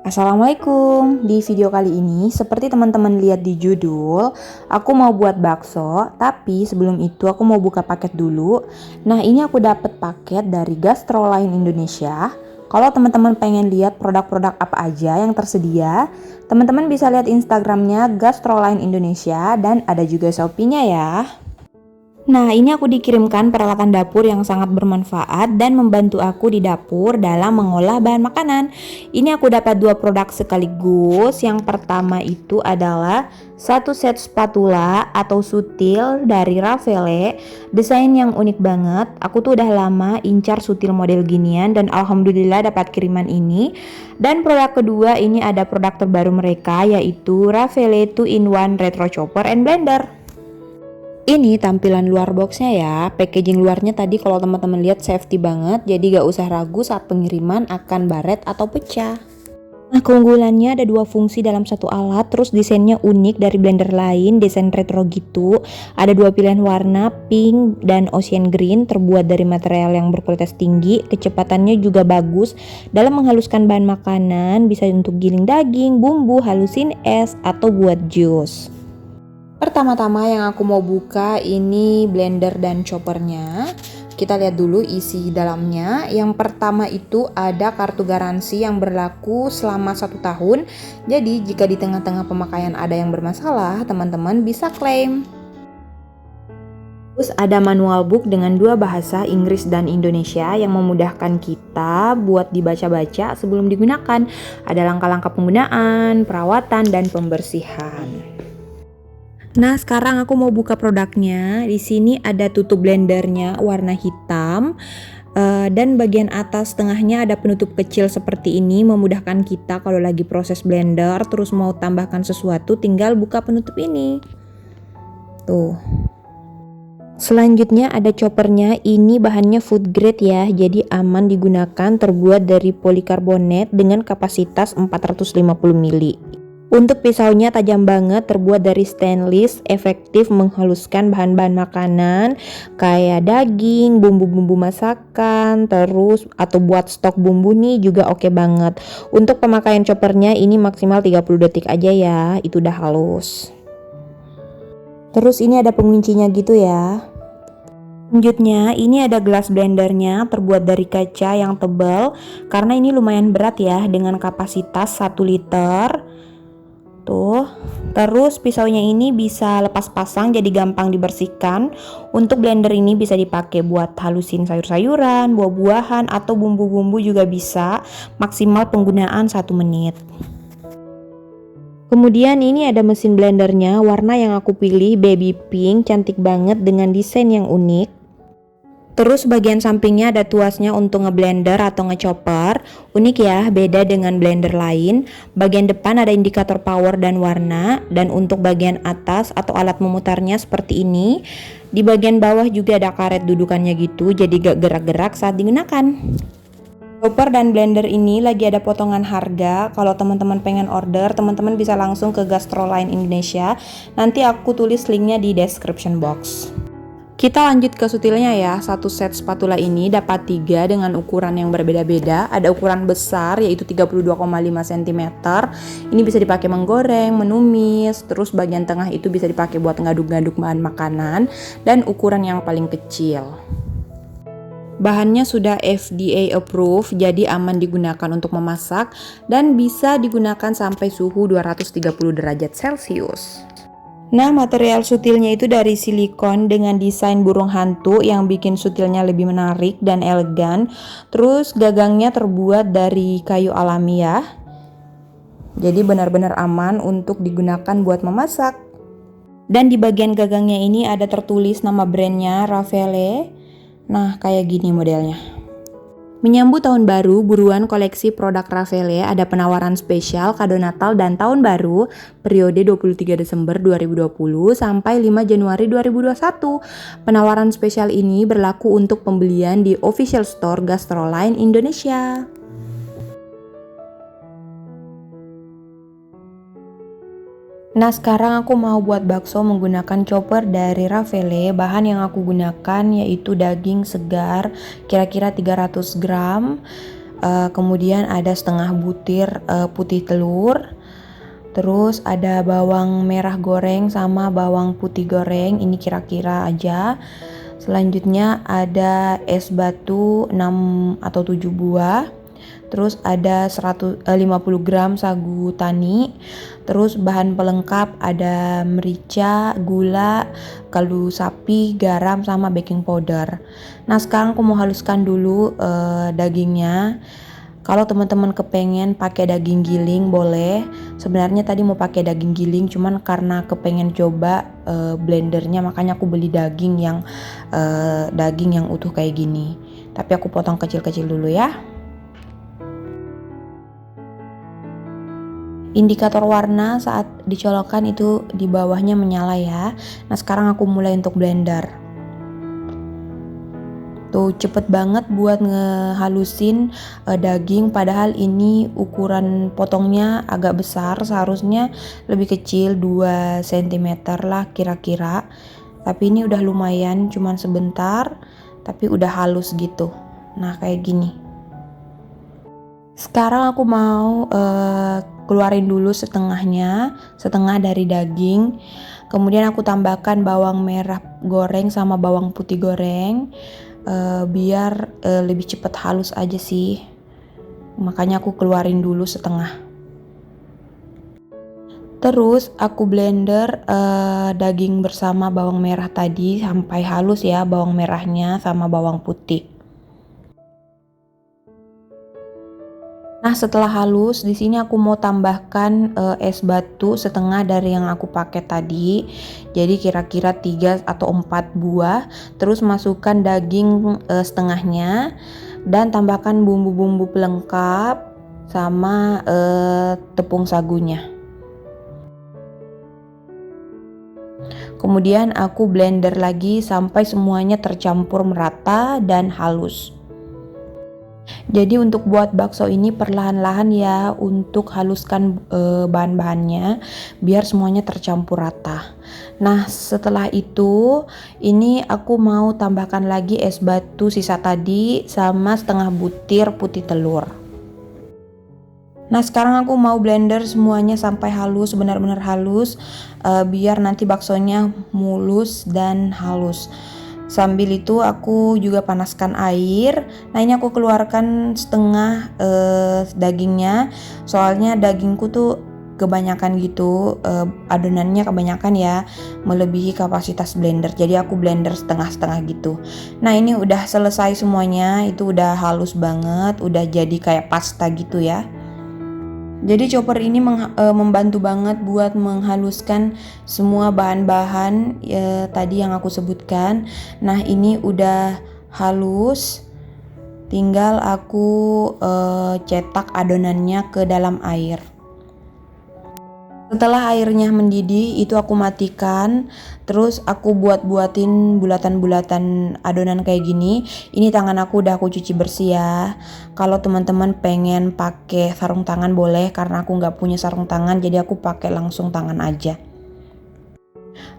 Assalamualaikum. Di video kali ini, seperti teman-teman lihat di judul, aku mau buat bakso, tapi sebelum itu aku mau buka paket dulu. Nah, ini aku dapat paket dari Gastroline Indonesia. Kalau teman-teman pengen lihat produk-produk apa aja yang tersedia, teman-teman bisa lihat Instagramnya Gastroline Indonesia dan ada juga Shopee-nya ya. Nah, ini aku dikirimkan peralatan dapur yang sangat bermanfaat dan membantu aku di dapur dalam mengolah bahan makanan. Ini aku dapat dua produk sekaligus. Yang pertama itu adalah satu set spatula atau sutil dari Raffaele. Desain yang unik banget. Aku tuh udah lama incar sutil model ginian dan alhamdulillah dapat kiriman ini. Dan produk kedua ini ada produk terbaru mereka yaitu Raffaele 2-in-1 Retro Chopper and Blender. Ini tampilan luar boxnya ya. Packaging luarnya tadi kalau teman-teman lihat safety banget, jadi gak usah ragu saat pengiriman akan baret atau pecah. Nah, keunggulannya ada dua fungsi dalam satu alat, terus desainnya unik dari blender lain, desain retro gitu. Ada dua pilihan warna, pink dan ocean green, terbuat dari material yang berkualitas tinggi. Kecepatannya juga bagus dalam menghaluskan bahan makanan, bisa untuk giling daging, bumbu, halusin es, atau buat jus. Pertama-tama yang aku mau buka ini blender dan choppernya. Kita lihat dulu isi dalamnya. Yang pertama itu ada kartu garansi yang berlaku selama 1 tahun. Jadi jika di tengah-tengah pemakaian ada yang bermasalah, teman-teman bisa klaim. Terus ada manual book dengan 2 bahasa Inggris dan Indonesia yang memudahkan kita buat dibaca-baca sebelum digunakan. Ada langkah-langkah penggunaan, perawatan, dan pembersihan. Nah, sekarang aku mau buka produknya. Di sini ada tutup blendernya warna hitam. Dan bagian atas tengahnya ada penutup kecil seperti ini, memudahkan kita kalau lagi proses blender terus mau tambahkan sesuatu tinggal buka penutup ini. Tuh. Selanjutnya ada choppernya, ini bahannya food grade ya, jadi aman digunakan, terbuat dari polikarbonat dengan kapasitas 450 ml. Untuk pisaunya tajam banget, terbuat dari stainless, efektif menghaluskan bahan-bahan makanan kayak daging, bumbu-bumbu masakan, terus atau buat stok bumbu nih juga oke banget. Untuk pemakaian choppernya ini maksimal 30 detik aja ya, itu udah halus. Terus ini ada penguncinya gitu ya. Selanjutnya ini ada gelas blendernya terbuat dari kaca yang tebal karena ini lumayan berat ya dengan kapasitas 1 liter. Tuh, terus pisaunya ini bisa lepas pasang jadi gampang dibersihkan. Untuk blender ini bisa dipakai buat halusin sayur-sayuran, buah-buahan, atau bumbu-bumbu juga bisa. Maksimal penggunaan 1 menit. Kemudian ini ada mesin blendernya, warna yang aku pilih baby pink, cantik banget dengan desain yang unik. Terus bagian sampingnya ada tuasnya untuk ngeblender atau ngechopper. Unik ya, beda dengan blender lain. Bagian depan ada indikator power dan warna. Dan untuk bagian atas atau alat memutarnya seperti ini. Di bagian bawah juga ada karet dudukannya gitu, jadi gak gerak-gerak saat digunakan. Chopper dan blender ini lagi ada potongan harga. Kalau teman-teman pengen order, teman-teman bisa langsung ke Gastroline Indonesia. Nanti aku tulis linknya di description box. Kita lanjut ke sutilnya ya. Satu set spatula ini dapat 3 dengan ukuran yang berbeda-beda. Ada ukuran besar yaitu 32,5 cm. Ini bisa dipakai menggoreng, menumis. Terus bagian tengah itu bisa dipakai buat ngaduk-ngaduk bahan makanan. Dan ukuran yang paling kecil. Bahannya sudah FDA approved, jadi aman digunakan untuk memasak. Dan bisa digunakan sampai suhu 230 derajat Celcius. Nah, material sutilnya itu dari silikon dengan desain burung hantu yang bikin sutilnya lebih menarik dan elegan. Terus gagangnya terbuat dari kayu alami ya. Jadi benar-benar aman untuk digunakan buat memasak. Dan di bagian gagangnya ini ada tertulis nama brandnya Raffaele. Nah, kayak gini modelnya. Menyambut tahun baru, buruan koleksi produk Raffaele, ada penawaran spesial kado Natal dan tahun baru periode 23 Desember 2020 sampai 5 Januari 2021. Penawaran spesial ini berlaku untuk pembelian di official store Gastroline Indonesia. Nah, sekarang aku mau buat bakso menggunakan chopper dari Raffaele. Bahan yang aku gunakan yaitu daging segar kira-kira 300 gram. Kemudian ada setengah butir putih telur. Terus ada bawang merah goreng sama bawang putih goreng, ini kira-kira aja. Selanjutnya ada es batu 6 atau 7 buah. Terus ada 50 gram sagu tani. Terus bahan pelengkap ada merica, gula, kaldu sapi, garam sama baking powder. Nah, sekarang aku mau haluskan dulu dagingnya. Kalau teman-teman kepengen pakai daging giling boleh. Sebenarnya tadi mau pakai daging giling, cuman karena kepengen coba blendernya, makanya aku beli daging yang utuh kayak gini. Tapi aku potong kecil-kecil dulu ya. Indikator warna saat dicolokkan itu di bawahnya menyala ya. Nah, sekarang aku mulai untuk blender. Tuh cepet banget buat ngehalusin daging, padahal ini ukuran potongnya agak besar, seharusnya lebih kecil 2 cm lah kira-kira. Tapi ini udah lumayan, cuman sebentar tapi udah halus gitu. Nah, kayak gini. Sekarang aku mau keluarin dulu setengah dari daging. Kemudian aku tambahkan bawang merah goreng sama bawang putih goreng. Biar lebih cepat halus aja sih, makanya aku keluarin dulu setengah. Terus aku blender daging bersama bawang merah tadi sampai halus ya, bawang merahnya sama bawang putih. Nah, setelah halus, di sini aku mau tambahkan es batu setengah dari yang aku pakai tadi. Jadi kira-kira 3 atau 4 buah. Terus masukkan daging setengahnya dan tambahkan bumbu-bumbu pelengkap sama tepung sagunya. Kemudian aku blender lagi sampai semuanya tercampur merata dan halus. Jadi untuk buat bakso ini perlahan-lahan ya, untuk haluskan bahan-bahannya biar semuanya tercampur rata. Nah, setelah itu ini aku mau tambahkan lagi es batu sisa tadi sama setengah butir putih telur. Nah, sekarang aku mau blender semuanya sampai halus, benar-benar halus, biar nanti baksonya mulus dan halus. Sambil itu aku juga panaskan air. Nah, ini aku keluarkan setengah dagingnya. Soalnya dagingku tuh kebanyakan gitu, adonannya kebanyakan ya, melebihi kapasitas blender. Jadi aku blender setengah-setengah gitu. Nah, ini udah selesai semuanya, itu udah halus banget, udah jadi kayak pasta gitu ya. Jadi chopper ini membantu banget buat menghaluskan semua bahan-bahan tadi yang aku sebutkan. Nah, ini udah halus, tinggal aku cetak adonannya ke dalam air. Setelah airnya mendidih, itu aku matikan. Terus aku buatin bulatan-bulatan adonan kayak gini. Ini tangan aku udah aku cuci bersih ya. Kalau teman-teman pengen pakai sarung tangan boleh, karena aku nggak punya sarung tangan, jadi aku pakai langsung tangan aja.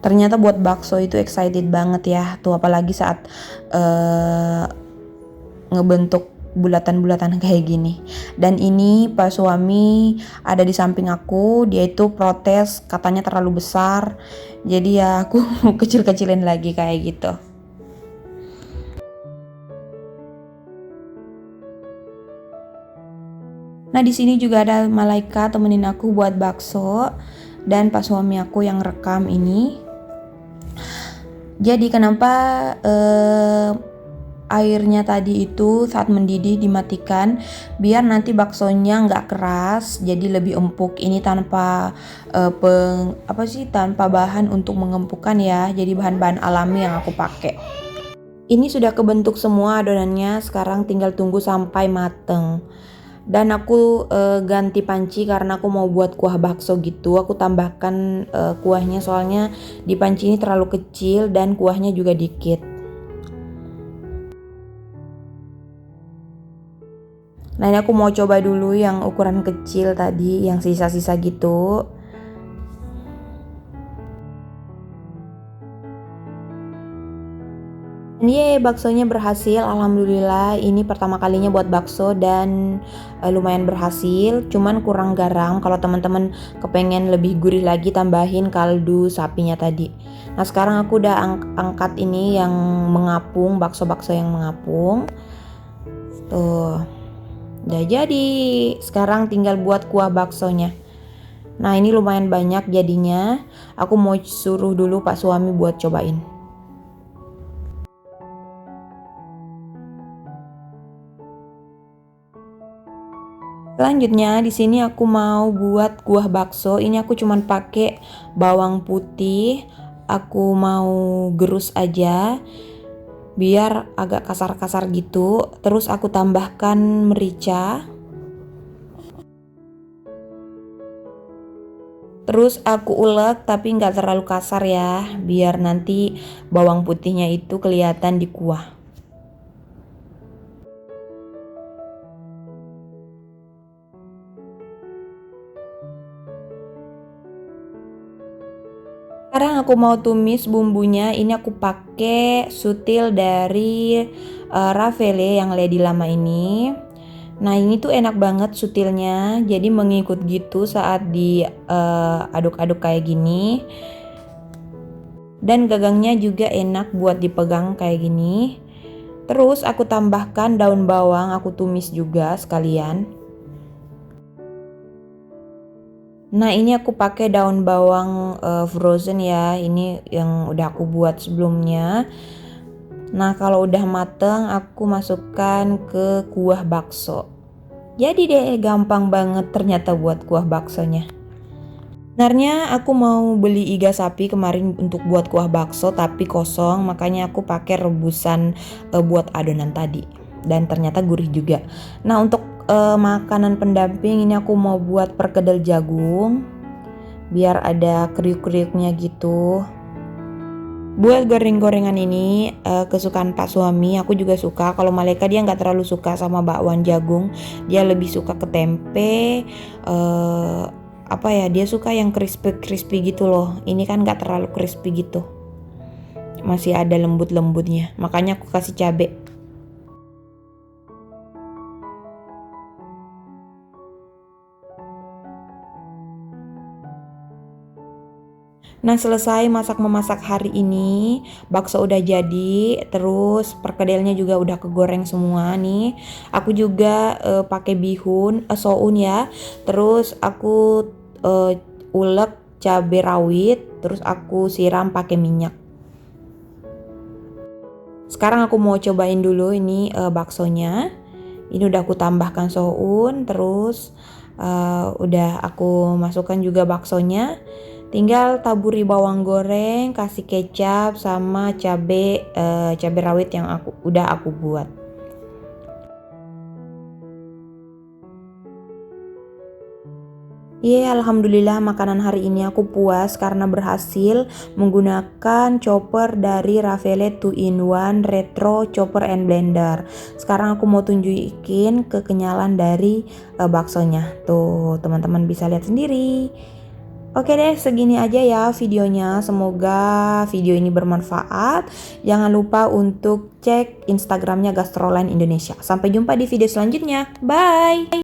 Ternyata buat bakso itu excited banget ya. Tuh apalagi saat ngebentuk bulatan-bulatan kayak gini. Dan ini Pak suami ada di samping aku, dia itu protes katanya terlalu besar. Jadi ya aku kecil-kecilin lagi kayak gitu. Nah, di sini juga ada Malaika temenin aku buat bakso dan Pak suami aku yang rekam ini. Jadi kenapa airnya tadi itu saat mendidih dimatikan, biar nanti baksonya nggak keras, jadi lebih empuk. Ini tanpa tanpa bahan untuk mengempukkan ya, jadi bahan-bahan alami yang aku pakai. Ini sudah kebentuk semua adonannya, sekarang tinggal tunggu sampai mateng. Dan aku ganti panci karena aku mau buat kuah bakso gitu. Aku tambahkan kuahnya, soalnya di panci ini terlalu kecil dan kuahnya juga dikit. Nah, ini aku mau coba dulu yang ukuran kecil tadi, yang sisa-sisa gitu. Yeay, baksonya berhasil. Alhamdulillah, ini pertama kalinya buat bakso dan lumayan berhasil. Cuman kurang garam. Kalau teman-teman kepengen lebih gurih lagi, tambahin kaldu sapinya tadi. Nah, sekarang aku udah angkat ini yang mengapung, bakso-bakso yang mengapung. Tuh, udah jadi. Sekarang tinggal buat kuah baksonya. Nah, ini lumayan banyak jadinya. Aku mau suruh dulu Pak suami buat cobain. Selanjutnya di sini aku mau buat kuah bakso. Ini aku cuman pakai bawang putih. Aku mau gerus aja biar agak kasar-kasar gitu. Terus aku tambahkan merica. Terus aku ulek tapi nggak terlalu kasar ya, biar nanti bawang putihnya itu kelihatan di kuah. Sekarang aku mau tumis bumbunya. Ini aku pakai sutil dari Rafele yang Lady Lama ini. Nah, ini tuh enak banget sutilnya. Jadi mengikut gitu saat diaduk-aduk kayak gini. Dan gagangnya juga enak buat dipegang kayak gini. Terus aku tambahkan daun bawang, aku tumis juga sekalian. Nah, ini aku pakai daun bawang frozen ya. Ini yang udah aku buat sebelumnya. Nah, kalau udah mateng aku masukkan ke kuah bakso. Jadi deh, gampang banget ternyata buat kuah baksonya. Sebenarnya aku mau beli iga sapi kemarin untuk buat kuah bakso tapi kosong, makanya aku pakai rebusan buat adonan tadi. Dan ternyata gurih juga. Nah, untuk makanan pendamping ini aku mau buat perkedel jagung biar ada kriuk-kriuknya gitu. Buat goreng-gorengan ini kesukaan Pak suami, aku juga suka. Kalau Maleka dia nggak terlalu suka sama bakwan jagung, dia lebih suka ke tempe. Apa ya, dia suka yang crispy gitu loh. Ini kan nggak terlalu crispy gitu, masih ada lembut-lembutnya, makanya aku kasih cabai. Nah, selesai memasak hari ini, bakso udah jadi, terus perkedelnya juga udah kegoreng semua nih. Aku juga pakai bihun, soun ya. Terus aku ulek cabai rawit, terus aku siram pakai minyak. Sekarang aku mau cobain dulu ini baksonya. Ini udah aku tambahkan soun, terus udah aku masukkan juga baksonya. Tinggal taburi bawang goreng, kasih kecap sama cabai rawit yang udah aku buat. Alhamdulillah makanan hari ini aku puas karena berhasil menggunakan chopper dari Rafele 2-in-1 Retro Chopper and Blender. Sekarang aku mau tunjukin kekenyalan dari baksonya. Tuh, teman-teman bisa lihat sendiri. Oke deh, segini aja ya videonya. Semoga video ini bermanfaat. Jangan lupa untuk cek Instagramnya Gastroline Indonesia. Sampai jumpa di video selanjutnya. Bye!